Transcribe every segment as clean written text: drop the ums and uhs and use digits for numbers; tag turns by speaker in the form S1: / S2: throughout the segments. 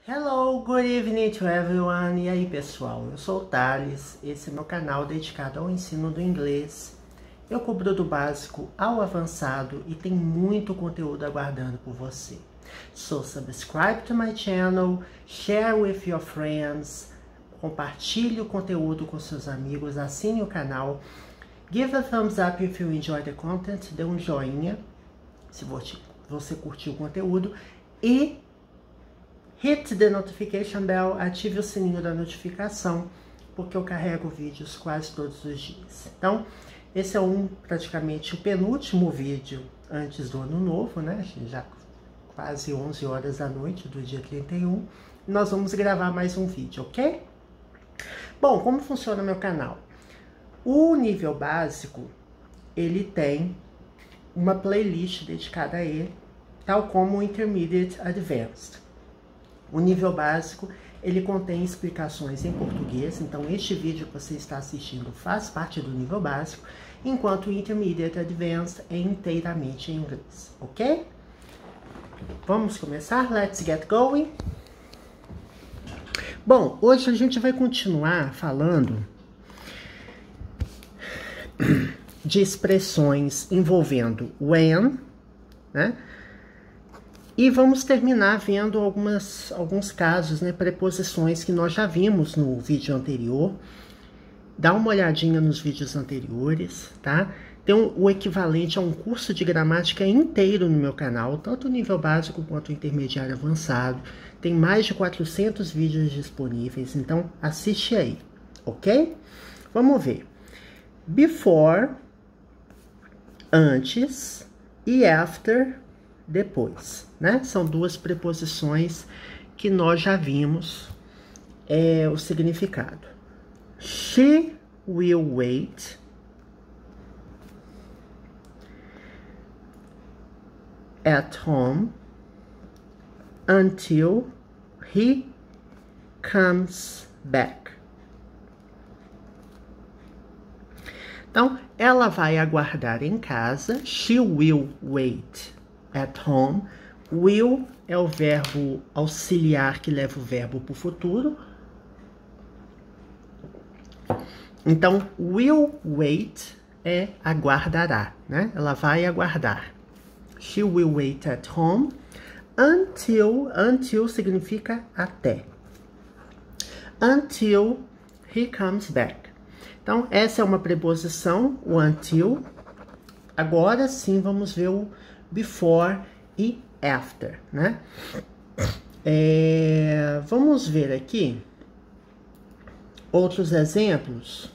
S1: Hello, good evening to everyone. E aí, pessoal? Eu sou o Thales. Esse é meu canal dedicado ao ensino do inglês. Eu cubro do básico ao avançado e tem muito conteúdo aguardando por você. So, subscribe to my channel, share with your friends, compartilhe o conteúdo com seus amigos, assine o canal, give a thumbs up if you enjoy the content, dê um joinha se você curtiu o conteúdo e hit the notification bell, ative o sininho da notificação, porque eu carrego vídeos quase todos os dias. Então, esse é praticamente o penúltimo vídeo antes do ano novo, né? Já quase 11 horas da noite do dia 31. Nós vamos gravar mais um vídeo, ok? Bom, como funciona o meu canal? O nível básico, ele tem uma playlist dedicada a ele, tal como o Intermediate Advanced. O nível básico, ele contém explicações em português, então este vídeo que você está assistindo faz parte do nível básico, enquanto o Intermediate Advanced é inteiramente em inglês, ok? Vamos começar? Let's get going! Bom, hoje a gente vai continuar falando de expressões envolvendo when, né? E vamos terminar vendo alguns casos, né, preposições que nós já vimos no vídeo anterior. Dá uma olhadinha nos vídeos anteriores, tá? Tem o equivalente a um curso de gramática inteiro no meu canal, tanto o nível básico quanto o intermediário avançado. Tem mais de 400 vídeos disponíveis, então assiste aí, ok? Vamos ver. Before, antes, e after, depois, né? São duas preposições que nós já vimos o significado. She will wait at home until he comes back. Então, ela vai aguardar em casa. She will wait at home. Will é o verbo auxiliar que leva o verbo para o futuro. Então, will wait é aguardará, né? Ela vai aguardar. She will wait at home until significa até. Until he comes back. Então, essa é uma preposição, o until. Agora sim, vamos ver o before e after, né? Vamos ver aqui outros exemplos.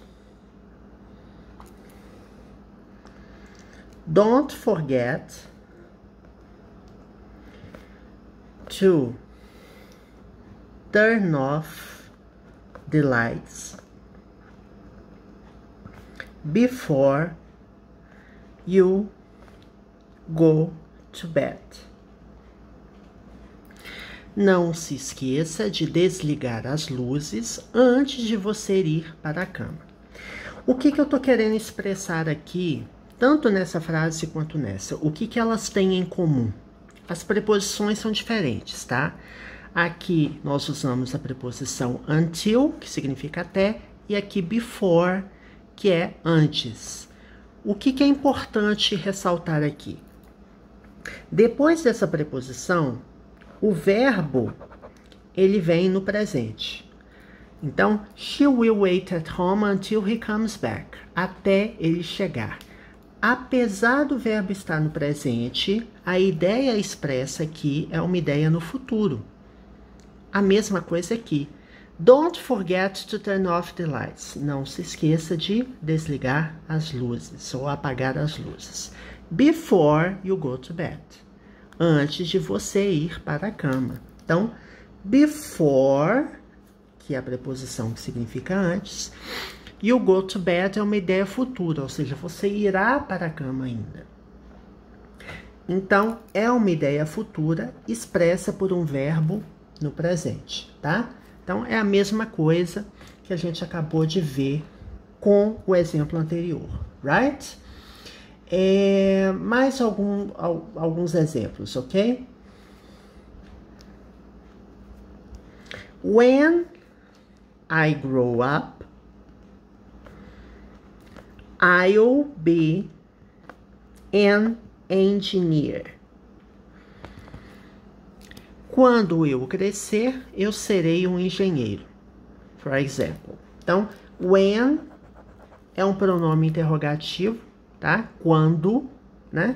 S1: Don't forget to turn off the lights before you go to bed. Não se esqueça de desligar as luzes antes de você ir para a cama. O que eu tô querendo expressar aqui, tanto nessa frase quanto nessa? O que elas têm em comum? As preposições são diferentes, tá? Aqui nós usamos a preposição until, que significa até, e aqui before, que é antes. O que é importante ressaltar aqui? Depois dessa preposição, o verbo, ele vem no presente. Então, she will wait at home until he comes back. Até ele chegar. Apesar do verbo estar no presente, a ideia expressa aqui é uma ideia no futuro. A mesma coisa aqui. Don't forget to turn off the lights. Não se esqueça de desligar as luzes ou apagar as luzes. Before you go to bed. Antes de você ir para a cama. Então, before, que é a preposição que significa antes, you go to bed é uma ideia futura, ou seja, você irá para a cama ainda. Então, é uma ideia futura expressa por um verbo no presente, tá? Então, é a mesma coisa que a gente acabou de ver com o exemplo anterior, right? Mais alguns exemplos, ok? When I grow up, I'll be an engineer. Quando eu crescer, eu serei um engenheiro. For example. Então, when é um pronome interrogativo, tá? Quando, né?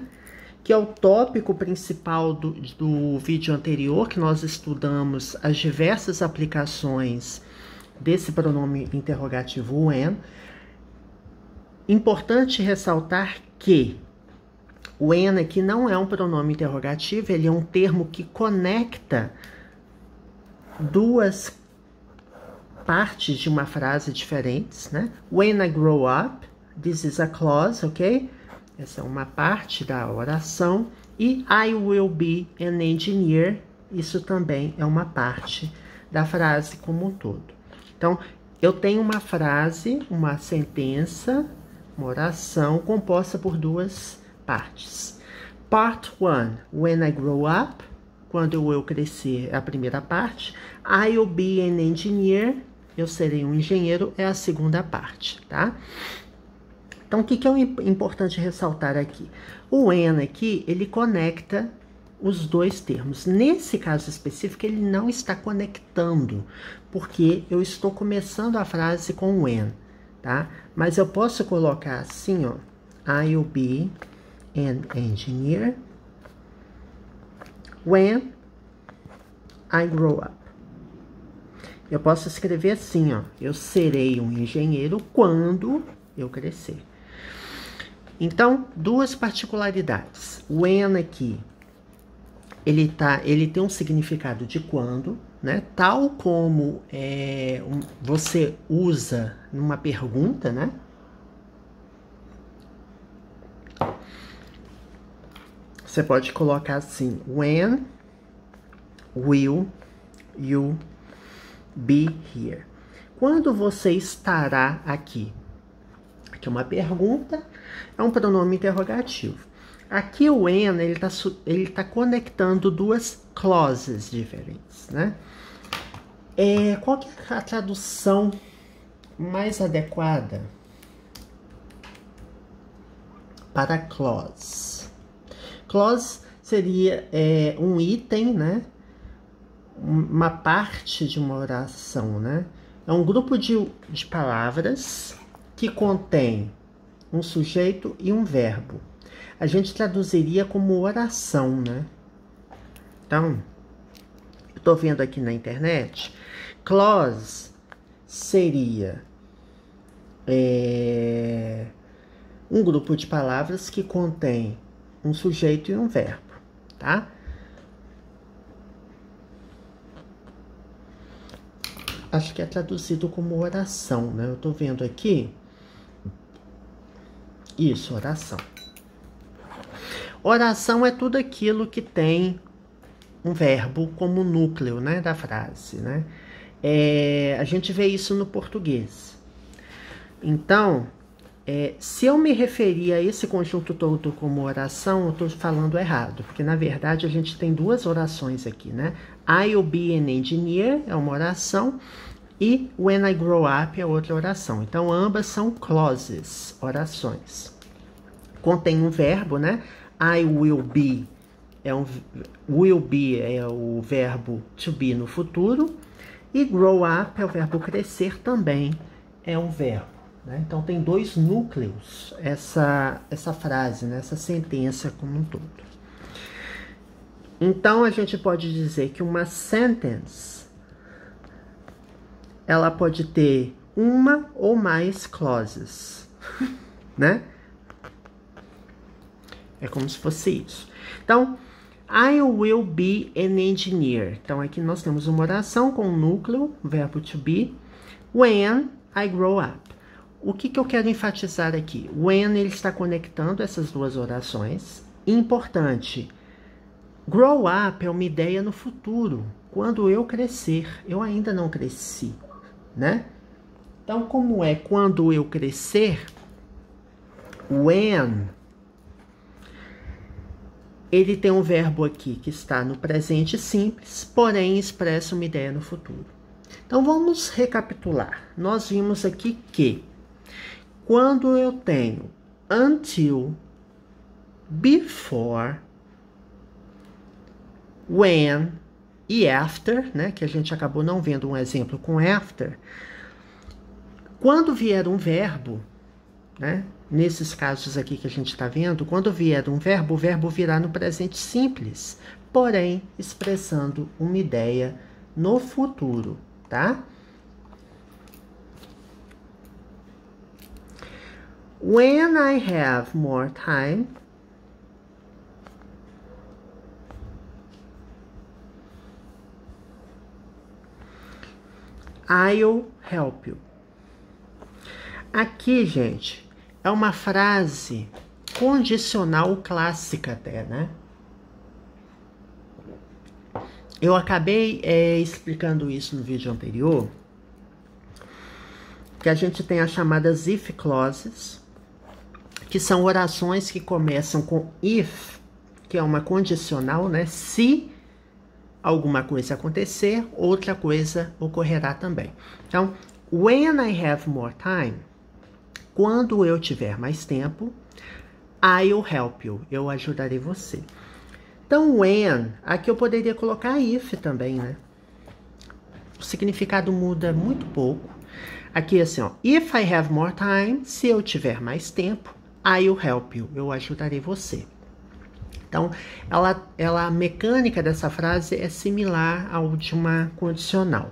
S1: Que é o tópico principal do vídeo anterior, que nós estudamos as diversas aplicações desse pronome interrogativo when. Importante ressaltar que o when aqui não é um pronome interrogativo, ele é um termo que conecta duas partes de uma frase diferentes, né? When I grow up, this is a clause, ok? Essa é uma parte da oração. E I will be an engineer, isso também é uma parte da frase como um todo. Então, eu tenho uma frase, uma sentença, uma oração composta por duas partes. Part 1, when I grow up, quando eu crescer, é a primeira parte. I'll be an engineer, eu serei um engenheiro, é a segunda parte, tá? Então, o que é importante ressaltar aqui? O when aqui, ele conecta os dois termos. Nesse caso específico, ele não está conectando, porque eu estou começando a frase com when, tá? Mas eu posso colocar assim, ó. I'll be an engineer when I grow up. Eu posso escrever assim, ó. Eu serei um engenheiro quando eu crescer. Então, duas particularidades. O when aqui, ele tem um significado de quando, né? Tal como você usa numa pergunta, né? Você pode colocar assim, when will you be here? Quando você estará aqui? Aqui é uma pergunta, é um pronome interrogativo. Aqui o when, ele tá conectando duas clauses diferentes, né? Qual que é a tradução mais adequada para clause? Clause seria um item, né? Uma parte de uma oração, né? É um grupo de palavras que contém um sujeito e um verbo. A gente traduziria como oração, né? Então, eu tô vendo aqui na internet, clause seria um grupo de palavras que contém um sujeito e um verbo, tá? Acho que é traduzido como oração, né? Eu tô vendo aqui. Isso, oração. Oração é tudo aquilo que tem um verbo como núcleo, né, da frase, né? A gente vê isso no português. Então, se eu me referir a esse conjunto todo como oração, eu estou falando errado, porque na verdade a gente tem duas orações aqui, né? I'll be an engineer é uma oração e when I grow up é outra oração. Então ambas são clauses, orações. Contém um verbo, né? I will be will be é o verbo to be no futuro e grow up é o verbo crescer, também é um verbo. Então, tem dois núcleos essa frase, né? Essa sentença como um todo. Então, a gente pode dizer que uma sentence, ela pode ter uma ou mais clauses, né? É como se fosse isso. Então, I will be an engineer. Então, aqui nós temos uma oração com um núcleo, verbo to be, when I grow up. O que eu quero enfatizar aqui? When ele está conectando essas duas orações. Importante, grow up é uma ideia no futuro. Quando eu crescer, eu ainda não cresci, né? Então, como é quando eu crescer, when, ele tem um verbo aqui que está no presente simples, porém expressa uma ideia no futuro. Então, vamos recapitular. Nós vimos aqui que quando eu tenho until, before, when e after, né, que a gente acabou não vendo um exemplo com after, quando vier um verbo, né, nesses casos aqui que a gente está vendo, quando vier um verbo, o verbo virá no presente simples, porém expressando uma ideia no futuro, tá? When I have more time, I'll help you. Aqui, gente, é uma frase condicional clássica até, né? Eu acabei explicando isso no vídeo anterior, que a gente tem as chamadas if clauses, que são orações que começam com if, que é uma condicional, né? Se alguma coisa acontecer, outra coisa ocorrerá também. Então, when I have more time, quando eu tiver mais tempo, I'll help you, eu ajudarei você. Então, when, aqui eu poderia colocar if também, né? O significado muda muito pouco. Aqui assim, ó, if I have more time, se eu tiver mais tempo, I'll help you, eu ajudarei você. Então, a mecânica dessa frase é similar ao de uma condicional.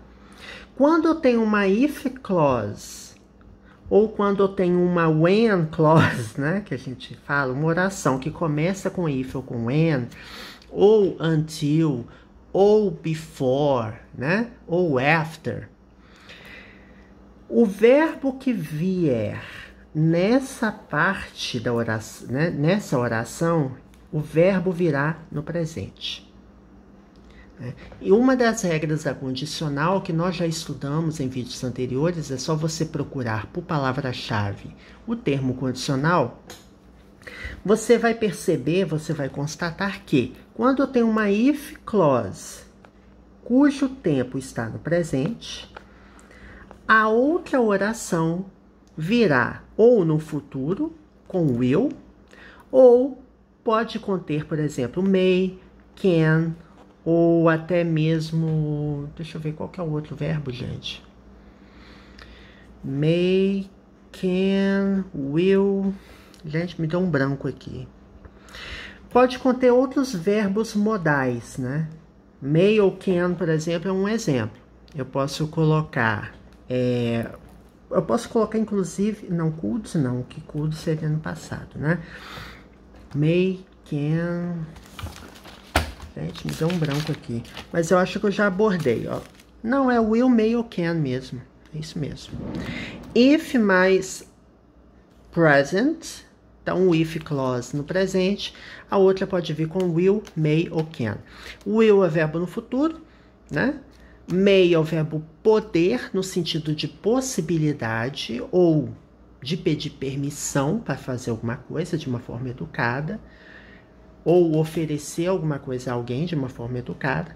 S1: Quando eu tenho uma if clause, ou quando eu tenho uma when clause, né, que a gente fala, uma oração que começa com if ou com when, ou until, ou before, né, ou after, o verbo que vier nessa parte da oração, né, nessa oração, o verbo virá no presente. E uma das regras da condicional que nós já estudamos em vídeos anteriores, é só você procurar por palavra-chave o termo condicional, você vai perceber, você vai constatar que quando eu tenho uma if clause cujo tempo está no presente, a outra oração virá ou no futuro, com will, ou pode conter, por exemplo, may, can, ou até mesmo... Deixa eu ver qual que é o outro verbo, gente. May, can, will... Gente, me deu um branco aqui. Pode conter outros verbos modais, né? May ou can, por exemplo, é um exemplo. Eu posso colocar... eu posso colocar, inclusive... Não, could não, que could seria no passado, né? May, can... Gente, me deu um branco aqui. Mas eu acho que eu já abordei, ó. Não, é will, may ou can mesmo. É isso mesmo. If mais present. Então, o if clause no presente. A outra pode vir com will, may ou can. Will é verbo no futuro, né? May é o verbo poder, no sentido de possibilidade ou de pedir permissão para fazer alguma coisa de uma forma educada, ou oferecer alguma coisa a alguém de uma forma educada.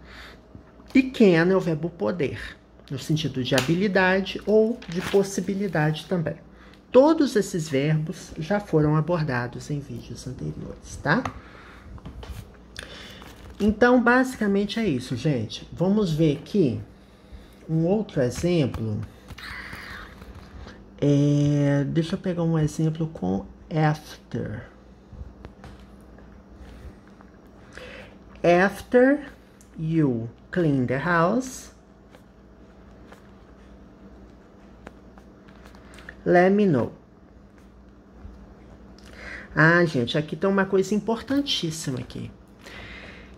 S1: E can é o verbo poder, no sentido de habilidade ou de possibilidade também. Todos esses verbos já foram abordados em vídeos anteriores, tá? Então, basicamente é isso, gente. Vamos ver aqui um outro exemplo. Deixa eu pegar um exemplo com after. After you clean the house, let me know. Ah, gente, aqui tem uma coisa importantíssima aqui,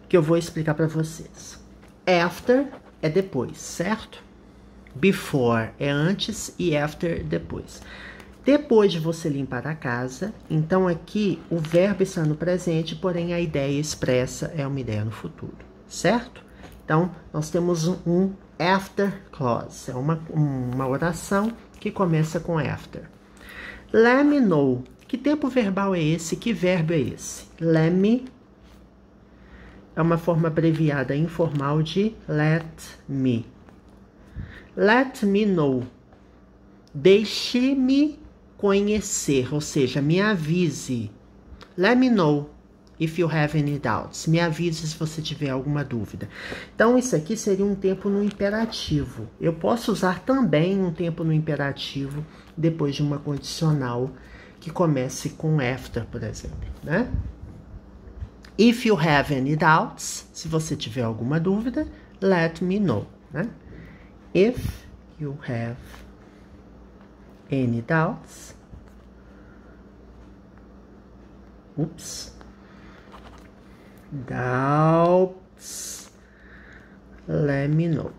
S1: que eu vou explicar para vocês. After é depois, certo? Before é antes e after depois. Depois de você limpar a casa, então aqui o verbo está no presente, porém a ideia expressa é uma ideia no futuro, certo? Então, nós temos um after clause, é uma oração que começa com after. Let me know. Que tempo verbal é esse? Que verbo é esse? Let me é uma forma abreviada informal de let me. Let me know. Deixe-me conhecer, ou seja, me avise. Let me know if you have any doubts. Me avise se você tiver alguma dúvida. Então, isso aqui seria um tempo no imperativo. Eu posso usar também um tempo no imperativo depois de uma condicional que comece com after, por exemplo, né? If you have any doubts, se você tiver alguma dúvida, let me know, né? If you have any doubts, let me know,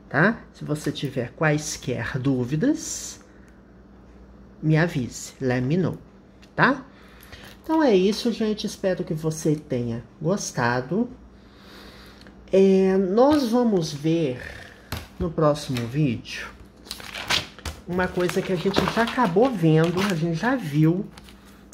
S1: tá? Se você tiver quaisquer dúvidas, me avise, let me know, tá? Então é isso, gente. Espero que você tenha gostado. Nós vamos ver no próximo vídeo uma coisa que a gente já acabou vendo, a gente já viu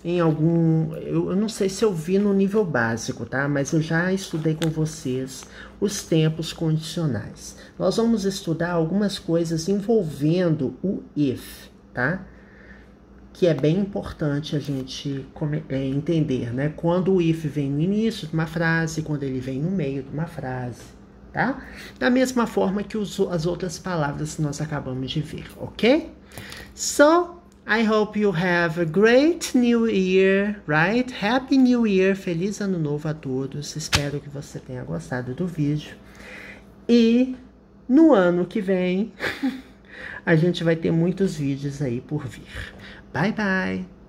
S1: em algum... Eu não sei se eu vi no nível básico, tá? Mas eu já estudei com vocês os tempos condicionais. Nós vamos estudar algumas coisas envolvendo o if, tá? Que é bem importante a gente entender, né? Quando o if vem no início de uma frase, quando ele vem no meio de uma frase, tá? Da mesma forma que as outras palavras que nós acabamos de ver, ok? So, I hope you have a great new year, right? Happy New Year, feliz ano novo a todos. Espero que você tenha gostado do vídeo. E no ano que vem, a gente vai ter muitos vídeos aí por vir. Bye, bye!